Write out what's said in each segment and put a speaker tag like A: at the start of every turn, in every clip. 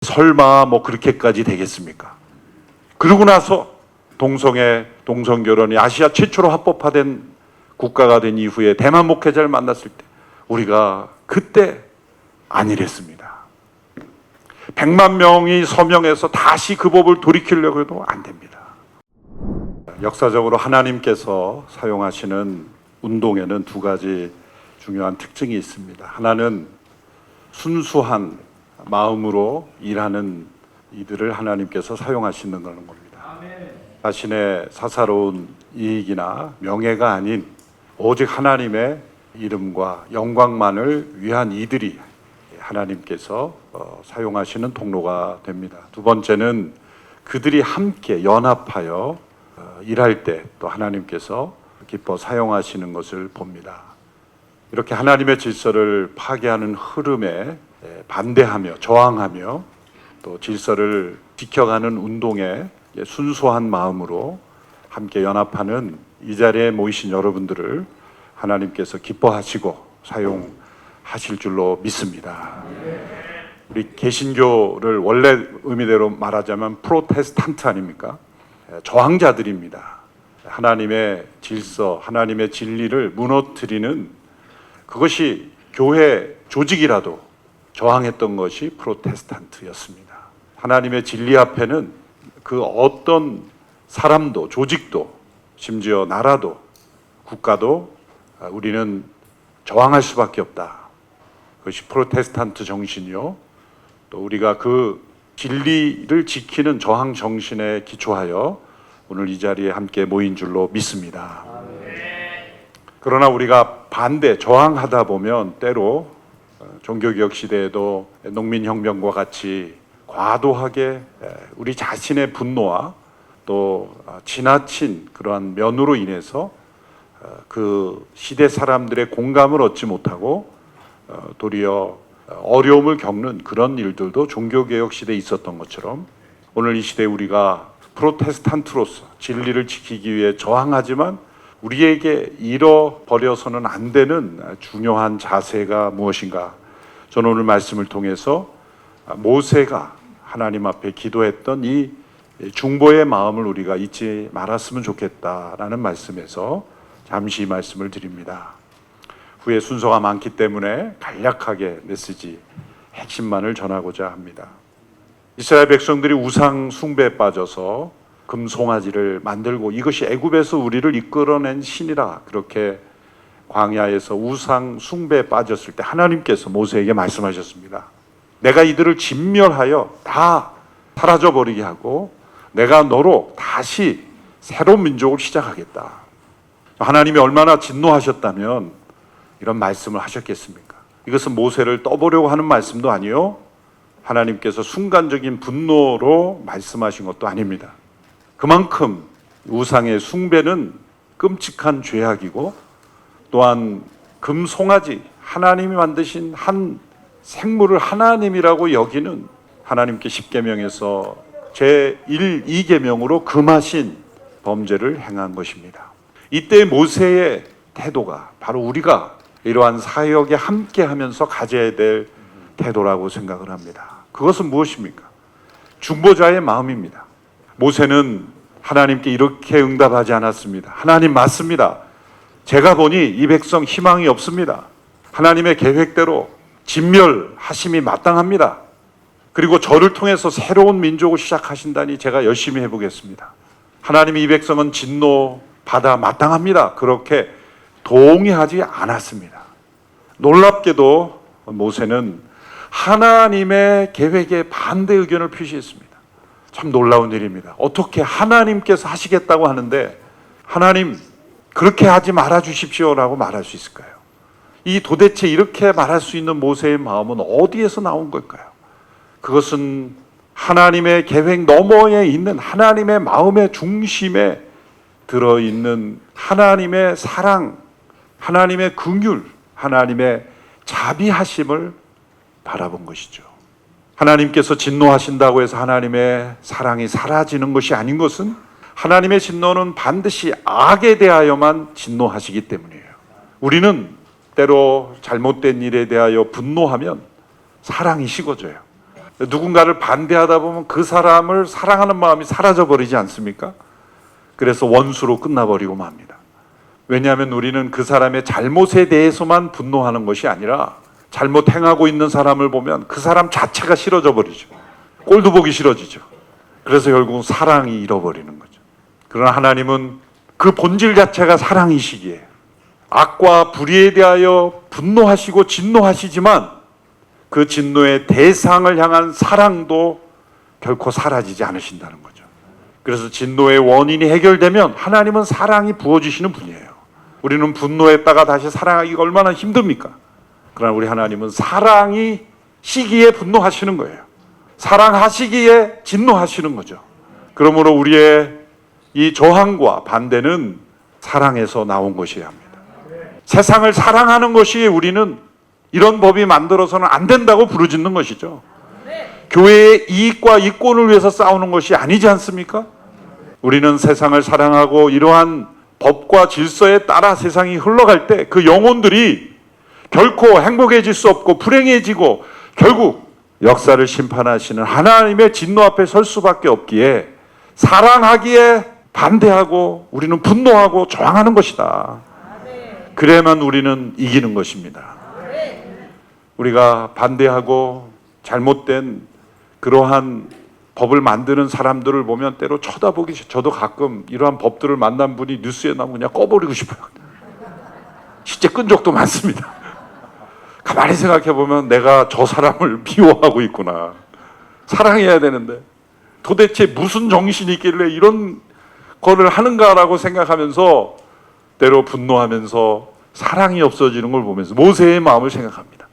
A: 설마 뭐 그렇게까지 되겠습니까? 그러고 나서 동성결혼이 아시아 최초로 합법화된 국가가 된 이후에 대만 목회자를 만났을 때 우리가 그때 아니랬습니다. 100만 명이 서명해서 다시 그 법을 돌이키려고 해도 안 됩니다. 역사적으로 하나님께서 사용하시는 운동에는 두 가지 중요한 특징이 있습니다. 하나는 순수한 마음으로 일하는 이들을 하나님께서 사용하시는 겁니다. 자신의 사사로운 이익이나 명예가 아닌 오직 하나님의 이름과 영광만을 위한 이들이 하나님께서 사용하시는 통로가 됩니다. 두 번째는 그들이 함께 연합하여 일할 때 또 하나님께서 기뻐 사용하시는 것을 봅니다. 이렇게 하나님의 질서를 파괴하는 흐름에 반대하며 저항하며 또 질서를 지켜가는 운동에 순수한 마음으로 함께 연합하는 이 자리에 모이신 여러분들을 하나님께서 기뻐하시고 사용하실 줄로 믿습니다. 우리 개신교를 원래 의미대로 말하자면 프로테스탄트 아닙니까? 저항자들입니다. 하나님의 질서, 하나님의 진리를 무너뜨리는 그것이 교회 조직이라도 저항했던 것이 프로테스탄트였습니다. 하나님의 진리 앞에는 그 어떤 사람도 조직도 심지어 나라도 국가도 우리는 저항할 수밖에 없다. 그것이 프로테스탄트 정신이요. 또 우리가 그 진리를 지키는 저항 정신에 기초하여 오늘 이 자리에 함께 모인 줄로 믿습니다. 그러나 우리가 반대, 저항하다 보면 때로 종교개혁 시대에도 농민혁명과 같이 과도하게 우리 자신의 분노와 또 지나친 그러한 면으로 인해서 그 시대 사람들의 공감을 얻지 못하고 도리어 어려움을 겪는 그런 일들도 종교개혁 시대에 있었던 것처럼 오늘 이 시대에 우리가 프로테스탄트로서 진리를 지키기 위해 저항하지만 우리에게 잃어버려서는 안 되는 중요한 자세가 무엇인가? 저는 오늘 말씀을 통해서 모세가 하나님 앞에 기도했던 이 중보의 마음을 우리가 잊지 말았으면 좋겠다라는 말씀에서 잠시 말씀을 드립니다. 후에 순서가 많기 때문에 간략하게 메시지 핵심만을 전하고자 합니다. 이스라엘 백성들이 우상 숭배에 빠져서 금송아지를 만들고 이것이 애굽에서 우리를 이끌어낸 신이라 그렇게 광야에서 우상 숭배에 빠졌을 때 하나님께서 모세에게 말씀하셨습니다. 내가 이들을 진멸하여 다 사라져버리게 하고 내가 너로 다시 새로운 민족을 시작하겠다. 하나님이 얼마나 진노하셨다면 이런 말씀을 하셨겠습니까? 이것은 모세를 떠보려고 하는 말씀도 아니요, 하나님께서 순간적인 분노로 말씀하신 것도 아닙니다. 그만큼 우상의 숭배는 끔찍한 죄악이고 또한 금송아지, 하나님이 만드신 한 생물을 하나님이라고 여기는 하나님께 십계명에서 제1, 2계명으로 금하신 범죄를 행한 것입니다. 이때 모세의 태도가 바로 우리가 이러한 사역에 함께하면서 가져야 될 태도라고 생각을 합니다. 그것은 무엇입니까? 중보자의 마음입니다. 모세는 하나님께 이렇게 응답하지 않았습니다. 하나님 맞습니다. 제가 보니 이 백성 희망이 없습니다. 하나님의 계획대로 진멸하심이 마땅합니다. 그리고 저를 통해서 새로운 민족을 시작하신다니 제가 열심히 해보겠습니다. 하나님이 이 백성은 진노받아 마땅합니다. 그렇게 동의하지 않았습니다. 놀랍게도 모세는 하나님의 계획에 반대 의견을 표시했습니다. 참 놀라운 일입니다. 어떻게 하나님께서 하시겠다고 하는데 하나님 그렇게 하지 말아 주십시오라고 말할 수 있을까요? 이 도대체 이렇게 말할 수 있는 모세의 마음은 어디에서 나온 걸까요? 그것은 하나님의 계획 너머에 있는 하나님의 마음의 중심에 들어있는 하나님의 사랑, 하나님의 긍휼, 하나님의 자비하심을 바라본 것이죠. 하나님께서 진노하신다고 해서 하나님의 사랑이 사라지는 것이 아닌 것은 하나님의 진노는 반드시 악에 대하여만 진노하시기 때문이에요. 우리는 때로 잘못된 일에 대하여 분노하면 사랑이 식어져요. 누군가를 반대하다 보면 그 사람을 사랑하는 마음이 사라져 버리지 않습니까? 그래서 원수로 끝나버리고 맙니다. 왜냐하면 우리는 그 사람의 잘못에 대해서만 분노하는 것이 아니라 잘못 행하고 있는 사람을 보면 그 사람 자체가 싫어져 버리죠. 꼴도 보기 싫어지죠. 그래서 결국은 사랑이 잃어버리는 거죠. 그러나 하나님은 그 본질 자체가 사랑이시기에 악과 불의에 대하여 분노하시고 진노하시지만 그 진노의 대상을 향한 사랑도 결코 사라지지 않으신다는 거죠. 그래서 진노의 원인이 해결되면 하나님은 사랑이 부어주시는 분이에요. 우리는 분노했다가 다시 사랑하기가 얼마나 힘듭니까? 그러나 우리 하나님은 사랑이 시기에 분노하시는 거예요. 사랑하시기에 진노하시는 거죠. 그러므로 우리의 이 저항과 반대는 사랑에서 나온 것이어야 합니다. 세상을 사랑하는 것이 우리는 이런 법이 만들어서는 안 된다고 부르짖는 것이죠. 교회의 이익과 이권을 위해서 싸우는 것이 아니지 않습니까? 우리는 세상을 사랑하고 이러한 법과 질서에 따라 세상이 흘러갈 때 그 영혼들이 결코 행복해질 수 없고 불행해지고 결국 역사를 심판하시는 하나님의 진노 앞에 설 수밖에 없기에 사랑하기에 반대하고 우리는 분노하고 저항하는 것이다. 그래야만 우리는 이기는 것입니다. 우리가 반대하고 잘못된 그러한 법을 만드는 사람들을 보면 때로 쳐다보기 싫어요. 저도 가끔 이러한 법들을 만난 분이 뉴스에 나오면 그냥 꺼버리고 싶어요. 실제 끈 적도 많습니다. 가만히 생각해 보면 내가 저 사람을 미워하고 있구나. 사랑해야 되는데 도대체 무슨 정신이 있길래 이런 거를 하는가라고 생각하면서 때로 분노하면서 사랑이 없어지는 걸 보면서 모세의 마음을 생각합니다.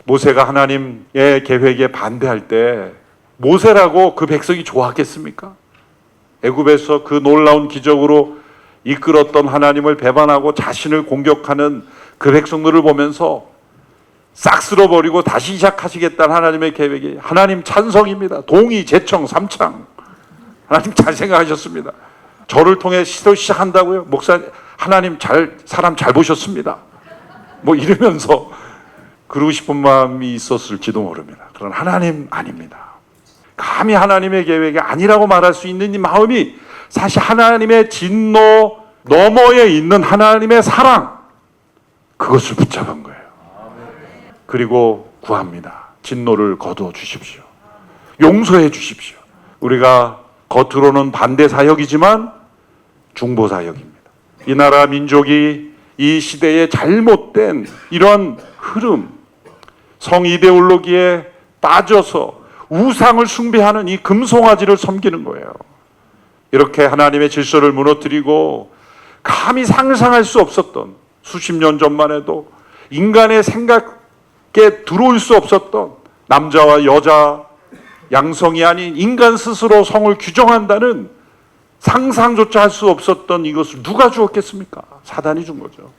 A: 모세가 하나님의 계획에 반대할 때 모세라고 그 백성이 좋았겠습니까? 애굽에서 그 놀라운 기적으로 이끌었던 하나님을 배반하고 자신을 공격하는 그 백성들을 보면서 싹 쓸어버리고 다시 시작하시겠다는 하나님의 계획이 하나님 찬성입니다. 동의, 제청, 삼창. 하나님 잘 생각하셨습니다. 저를 통해 시작한다고요? 목사님, 하나님 사람 잘 보셨습니다. 뭐 이러면서 그러고 싶은 마음이 있었을지도 모릅니다. 그러나 하나님 아닙니다. 감히 하나님의 계획이 아니라고 말할 수 있는 이 마음이 사실 하나님의 진노 너머에 있는 하나님의 사랑, 그것을 붙잡은 거예요. 그리고 구합니다. 진노를 거두어 주십시오. 용서해 주십시오. 우리가 겉으로는 반대 사역이지만 중보 사역입니다. 이 나라 민족이 이 시대의 잘못된 이런 흐름, 성 이데올로기에 빠져서 우상을 숭배하는 이 금송아지를 섬기는 거예요. 이렇게 하나님의 질서를 무너뜨리고 감히 상상할 수 없었던, 수십 년 전만 해도 인간의 생각에 들어올 수 없었던 남자와 여자 양성이 아닌 인간 스스로 성을 규정한다는 상상조차 할 수 없었던 이것을 누가 주었겠습니까? 사단이 준 거죠.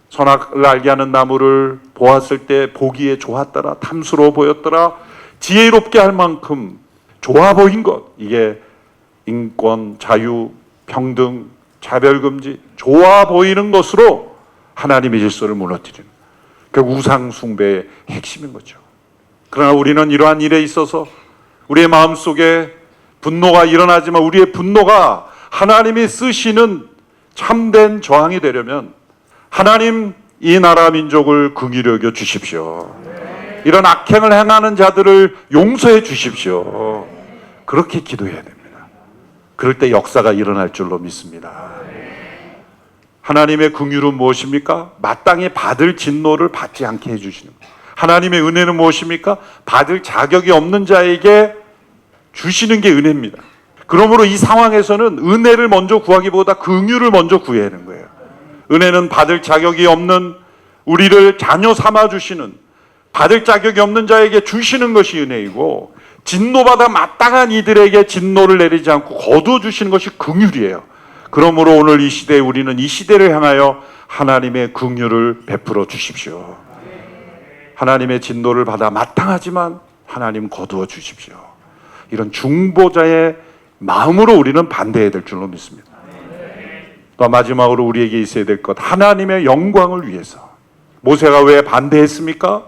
A: 선악을 알게 하는 나무를 보았을 때 보기에 좋았더라, 탐스러워 보였더라, 지혜롭게 할 만큼 좋아 보인 것, 이게 인권, 자유, 평등, 차별금지, 좋아 보이는 것으로 하나님의 질서를 무너뜨리는, 그 우상 숭배의 핵심인 거죠. 그러나 우리는 이러한 일에 있어서 우리의 마음속에 분노가 일어나지만 우리의 분노가 하나님이 쓰시는 참된 저항이 되려면 하나님, 이 나라 민족을 긍휼히 여겨 주십시오. 이런 악행을 행하는 자들을 용서해 주십시오. 그렇게 기도해야 됩니다. 그럴 때 역사가 일어날 줄로 믿습니다. 하나님의 긍휼은 무엇입니까? 마땅히 받을 진노를 받지 않게 해주시는 거예요. 하나님의 은혜는 무엇입니까? 받을 자격이 없는 자에게 주시는 게 은혜입니다. 그러므로 이 상황에서는 은혜를 먼저 구하기보다 긍휼을 먼저 구해야 하는 거예요. 은혜는 받을 자격이 없는 우리를 자녀 삼아 주시는, 받을 자격이 없는 자에게 주시는 것이 은혜이고, 진노받아 마땅한 이들에게 진노를 내리지 않고 거두어 주시는 것이 긍휼이에요. 그러므로 오늘 이 시대에 우리는 이 시대를 향하여 하나님의 긍휼을 베풀어 주십시오. 하나님의 진노를 받아 마땅하지만 하나님 거두어 주십시오. 이런 중보자의 마음으로 우리는 반대해야 될 줄로 믿습니다. 또 마지막으로 우리에게 있어야 될 것, 하나님의 영광을 위해서. 모세가 왜 반대했습니까?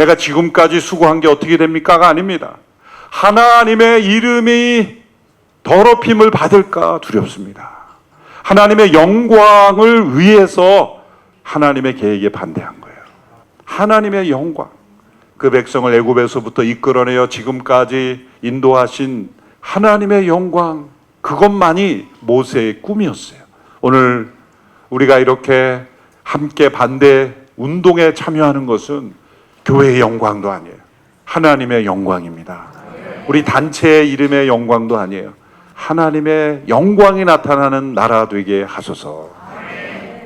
A: 내가 지금까지 수고한 게 어떻게 됩니까가 아닙니다. 하나님의 이름이 더럽힘을 받을까 두렵습니다. 하나님의 영광을 위해서 하나님의 계획에 반대한 거예요. 하나님의 영광, 그 백성을 애굽에서부터 이끌어내어 지금까지 인도하신 하나님의 영광, 그것만이 모세의 꿈이었어요. 오늘 우리가 이렇게 함께 반대 운동에 참여하는 것은 교회의 영광도 아니에요. 하나님의 영광입니다. 우리 단체의 이름의 영광도 아니에요. 하나님의 영광이 나타나는 나라 되게 하소서.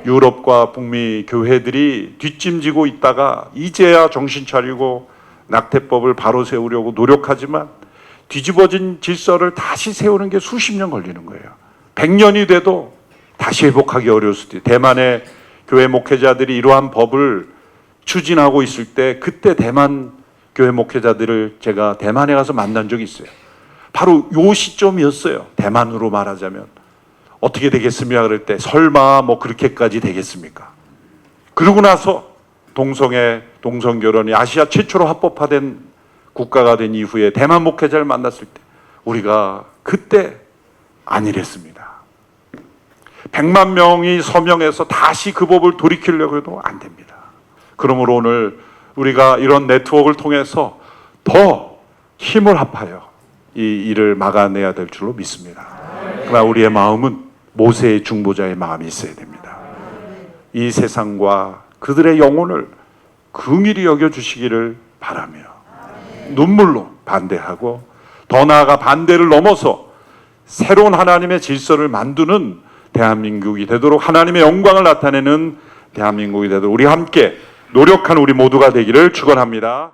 A: 유럽과 북미 교회들이 뒷짐지고 있다가 이제야 정신 차리고 낙태법을 바로 세우려고 노력하지만 뒤집어진 질서를 다시 세우는 게 수십 년 걸리는 거예요. 100년이 돼도 다시 회복하기 어려울 수도 있어요. 대만의 교회 목회자들이 이러한 법을 추진하고 있을 때 그때 대만 교회 목회자들을 제가 대만에 가서 만난 적이 있어요. 바로 요 시점이었어요. 대만으로 말하자면 어떻게 되겠습니까? 그럴 때 설마 뭐 그렇게까지 되겠습니까? 그러고 나서 동성결혼이 아시아 최초로 합법화된 국가가 된 이후에 대만 목회자를 만났을 때 우리가 그때 아니랬습니다. 100만 명이 서명해서 다시 그 법을 돌이키려고 해도 안 됩니다. 그러므로 오늘 우리가 이런 네트워크를 통해서 더 힘을 합하여 이 일을 막아내야 될 줄로 믿습니다. 그러나 우리의 마음은 모세의 중보자의 마음이 있어야 됩니다. 이 세상과 그들의 영혼을 긍휼히 여겨주시기를 바라며 눈물로 반대하고 더 나아가 반대를 넘어서 새로운 하나님의 질서를 만드는 대한민국이 되도록, 하나님의 영광을 나타내는 대한민국이 되도록 우리 함께 노력한 우리 모두가 되기를 축원합니다.